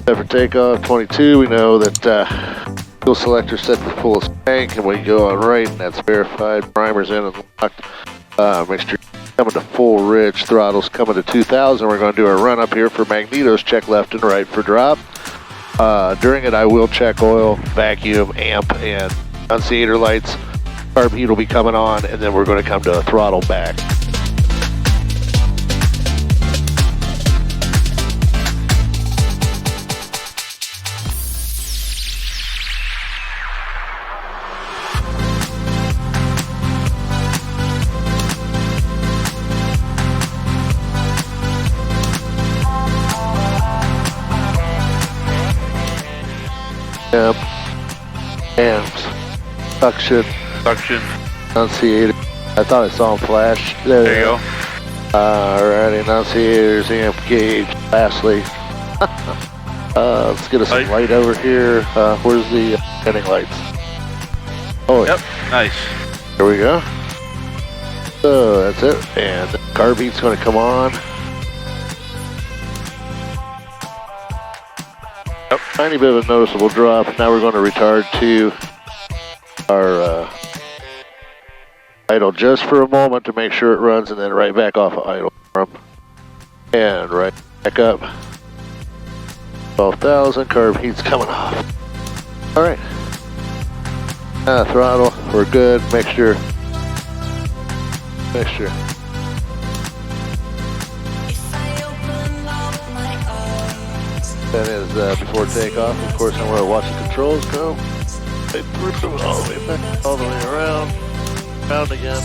Set for takeoff, 22. We know that fuel selector set to fullest tank, and we go on right, and that's verified. Primer's in and locked. Mixture coming to full ridge. Throttle's coming to 2,000. We're going to do a run up here for magnetos. Check left and right for drop. During it, I will check oil, vacuum, amp, and annunciator lights. Carb heat will be coming on, and then we're going to come to a throttle back. Amps, suction, annunciator. I thought I saw him flash. There you go. Alrighty, annunciators, amp gauge. Lastly, let's get us some light over here. Where's the heading lights? Oh, yep, nice. There we go. So that's it, and the carb heat's going to come on. Yep. Tiny bit of a noticeable drop. Now we're going to retard to our idle just for a moment to make sure it runs, and then right back off of idle. And right back up. 12,000. Carb heat's coming off. All right. Throttle. We're good. Mixture. That is before takeoff. Of course, I'm going to watch the controls go. All the way back, all the way around again.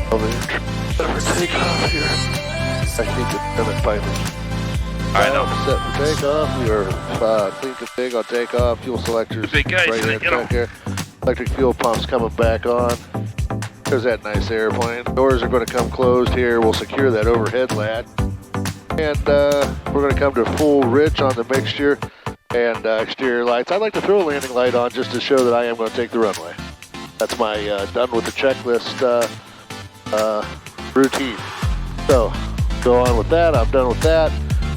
For takeoff here. I think it's limit pilots. I know. Set for takeoff. We are clean config on takeoff. Fuel selectors. Big guys, right in back here. Electric fuel pumps coming back on. There's that nice airplane. Doors are going to come closed here. We'll secure that overhead latch. And we're going to come to full rich on the mixture and exterior lights. I'd like to throw a landing light on just to show that I am going to take the runway. That's my done with the checklist routine. So, go on with that. I'm done with that.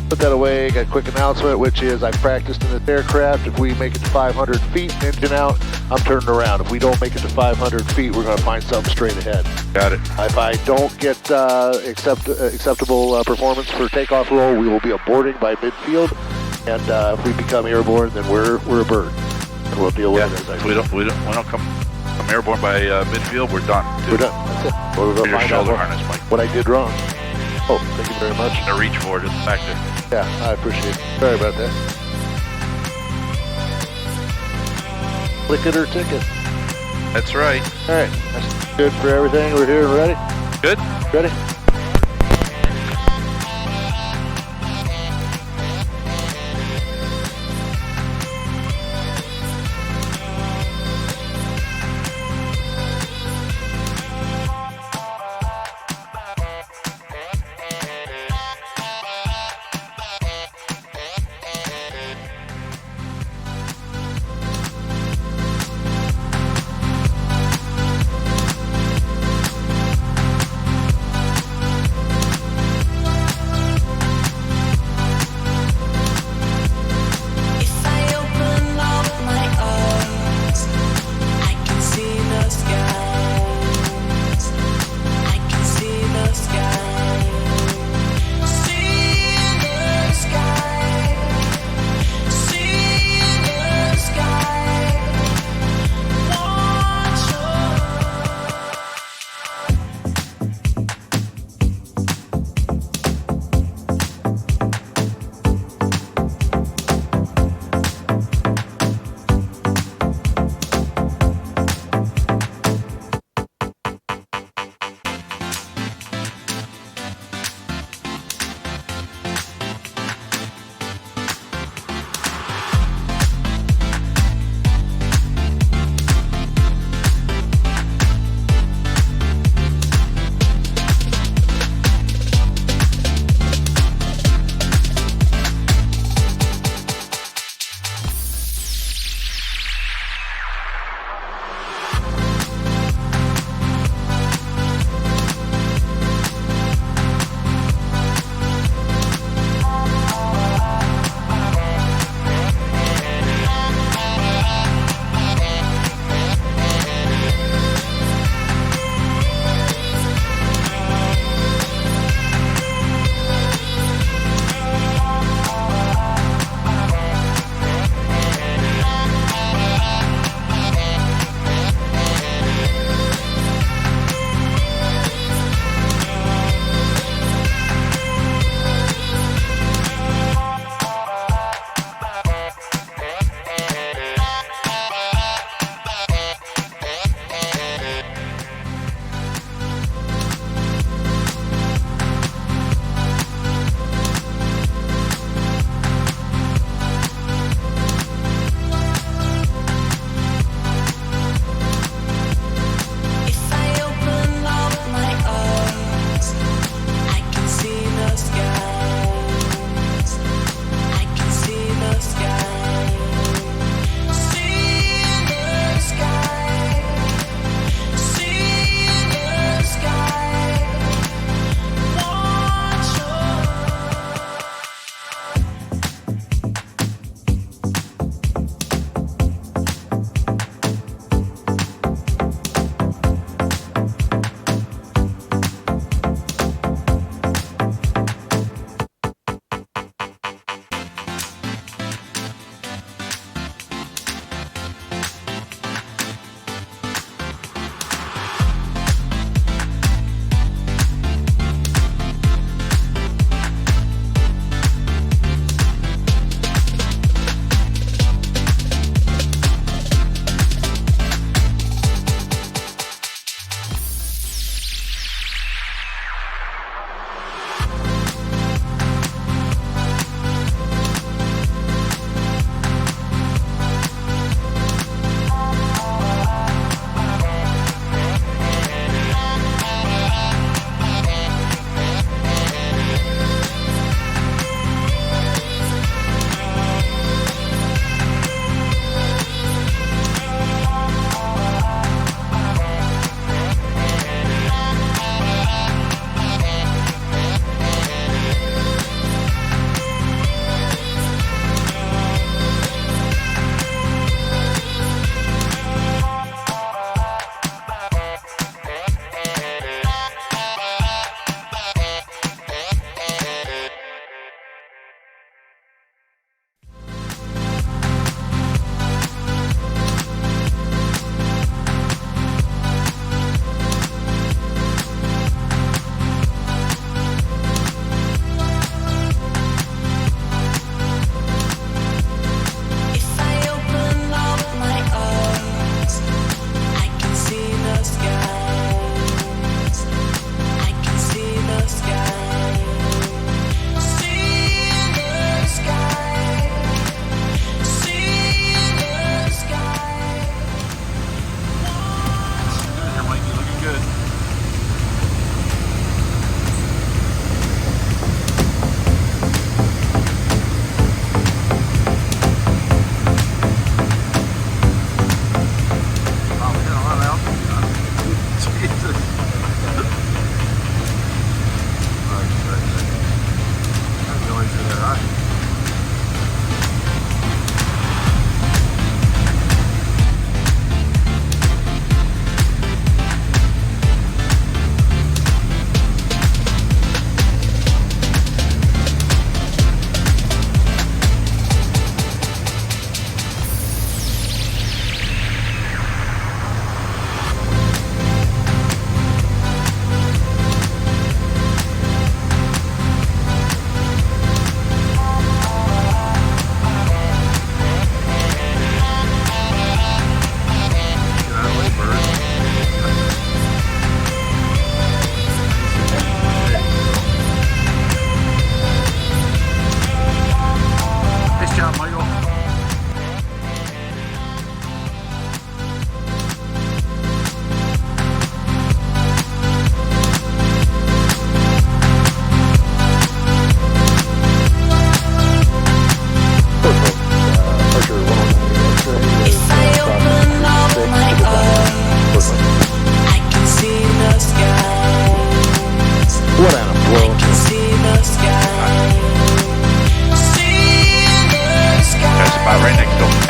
Put that away. Got a quick announcement, which is I practiced in this aircraft. If we make it to 500 feet, engine out, I'm turning around. If we don't make it to 500 feet, we're going to find something straight ahead. Got it. If I don't get acceptable performance for takeoff roll, we will be aborting by midfield. And if we become airborne, then we're a bird, and we'll deal with it as I we don't come airborne by midfield. We're done. We're done. That's it. We're going to find out what I did wrong. Oh, thank you very much. To reach for it, it's back there. Yeah, I appreciate it. Sorry about that. Click it or ticket. That's right. All right, that's good for everything. We're here and ready. Good. Ready.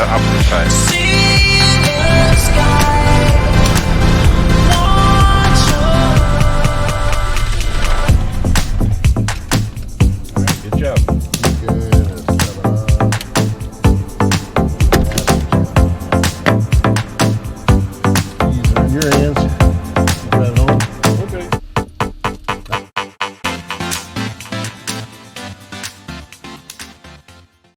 Opposite side.